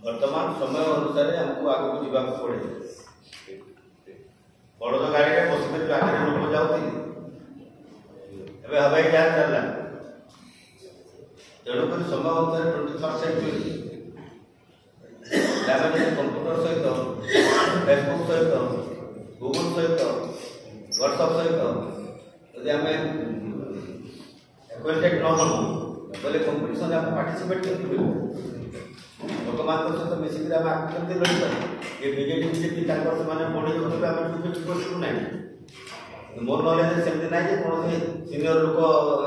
वर्तमान समय अनुसार हमको आगे को जावाक पड़े बड़द गाड़ी में बस आगे लोक जाऊँगी हवाई जहाज चलला तेणुक समय अनुसार 21st सेंचुरी कंप्यूटर सहित फेसबुक सहित गूगल सहित व्हाट्सएप सहित यदि आम एक्वेंटेड न हो बोले कंपिटिशन आप पार्टिसिपेट करते लोक मान सहित मिसिक आम आगे केमती लड़ीपर ये बीजेडी बीजेपी से बढ़ी जाऊँगे आम डिफेक्ट ना मोर नॉलेज सेमती ना कौन सीनियर लोक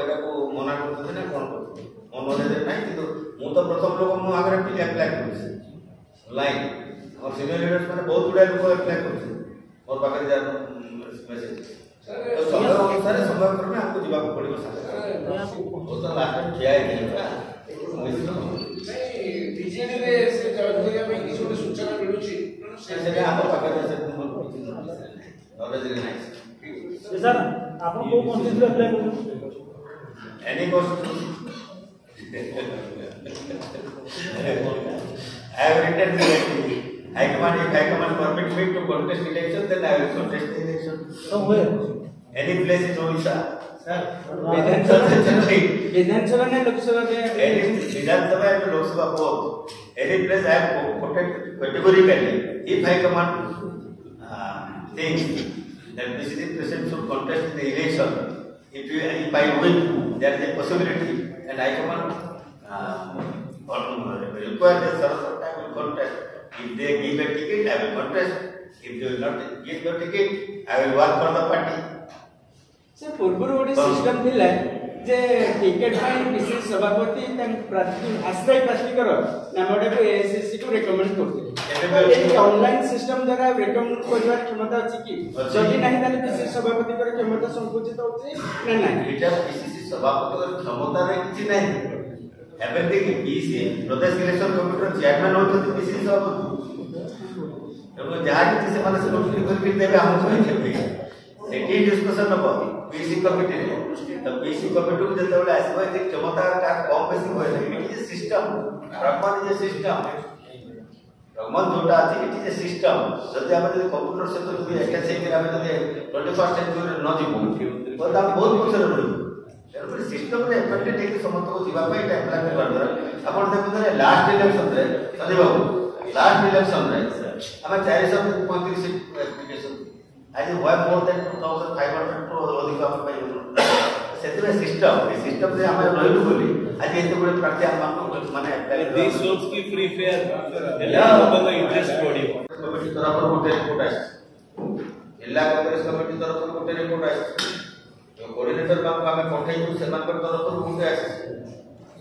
यहाँ मना करते ना कौन करते मो नॉलेज ना कि मुझे प्रथम लोक मुझे आगे पिले अप्लाई कर लाइन और सीनियर लीडर्स मैंने बहुत गुड़ा लोग अप्लाई कर मोर पाखे मेसेज तो समय अनुसार समय क्रमे आपको जावाक पड़ो वो तो लास्ट टाइम ठिया बीजेडी रे से जॉइन करबा कि छोटे सूचना मिलुची से आप पाखे से नॉलेज रे नाइस सर आप को कौन सी अप्लाई कर any course I have written directly. High command permit me to contest election, then I will contest the election. So where? Any place in Odisha. Sir, Vidhan Sabha and Lok Sabha में any Vidhan Sabha and Lok Sabha both. Any place I have quoted categorically. If High command thinks that PCC president should contest the election, if I win, there is a possibility, and High command require the Saraswat, I will contest. If they give a ticket, I will contest. If they will not give the ticket, I will work for the party. Sir पूर्व गोटे system थिला जे ticket पाई विशेष सभापति आश्रय प्रार्थीकर नामटा को एएसएससी को recommend करते ये online system द्वारा रेकमेंड करबार क्षमता अछि कि जदि नाही ताले विशेष सभापति कर क्षमता संकुचित होछि ना नाही एटा पीसीसी सभापति कर क्षमता रे किछि नाही एवरीथिंग पीसी प्रदेश इलेक्शन कमिटी चेयरमैन होते पीसीसी सभापति तो जहां किसी से माने से नोटिस करके देबे हम कोई खेबे सेठी डिस्कशन हो पीसी कमिटी तो पीसी कमिटी को जते बेले आसीबो जे क्षमता का कम बेसी होय it is system proper is system Raman जोटा अछि इट इज सिस्टम जते हम जे कंप्यूटर से तो भी एटा से कि हम जे 21st सेंचुरी न जीवो तो हम बहुत पछरे रहू तर सिस्टम रे इफेक्ट टेक समस्त को जीवा पे अप्लाई करबार द्वारा आपण देखु लास्ट इलेक्शन रे सदी बाबू लास्ट इलेक्शन रे हम 435 सीट एप्लीकेशन आज व्हाई मोर देन 2500 टू अधिक हम पाई सेतरे सिस्टम रे हम रहिलु बोली आज एते गुडे प्रार्थी हम माने दिस शोज की फ्री फेयर एला बंद इंटरेस्ट बॉडी कमिटी तरफ गोटे रिपोर्ट आसी जिला कांग्रेस कमिटी तरफ गोटे रिपोर्ट आसी जो कोऑर्डिनेटर का हमें पठाइछु सेमान कर तरफ गोटे आसी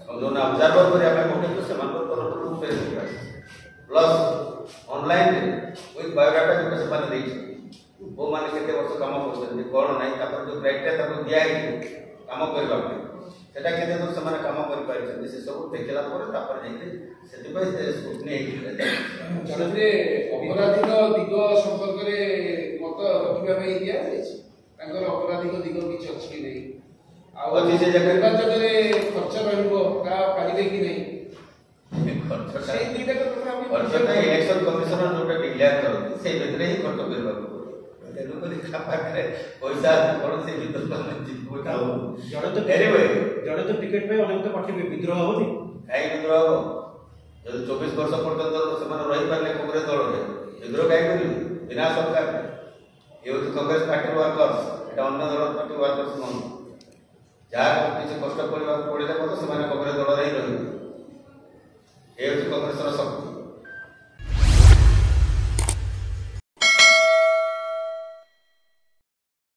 और जो ऑब्जर्वर करे हमें पठाइछु सेमान कर तरफ गोटे रिपोर्ट आसी प्लस ऑनलाइन विथ बायोडाटा जो सेमान देछि वो माने केते वर्ष काम करछन कोन नाही तापर जो क्राइटेरिया तापर दिया है काम करबा सेटा केते तो समान काम कर पाइछन से सब देखला पर तापर जेते सेति पय स्क्रूटनी हे जते अपराधिक दिग संपर्क रे मत रखिबा में दिया जायछि तांकर अपराधिक दिग किछ अछि कि नै आ जे जगह निर्वाचन रे खर्च रहबो का पाइबे कि नै खर्च से दिग तो हम खर्च इलेक्शन कमिशनर जोटा डिक्लेयर करथि से भितरे ही खर्च करबा तेलुगु लिखा पाखरे पैसा कोन से भीतर में जितबो ताऊ जड़े तो टिकट पे अनेक तो पठे विद्रोह होनी काई विद्रोह हो जब 24 वर्ष पर्यंत से माने रही पाले कांग्रेस दल रे विद्रोह काई करी बिना सरकार ये तो कांग्रेस पार्टी वर्कर्स एटा अन्य दल पार्टी वर्कर्स नन जार किछ कष्ट करबा पड़िले मत से माने कांग्रेस दल रे रही ए कांग्रेस रो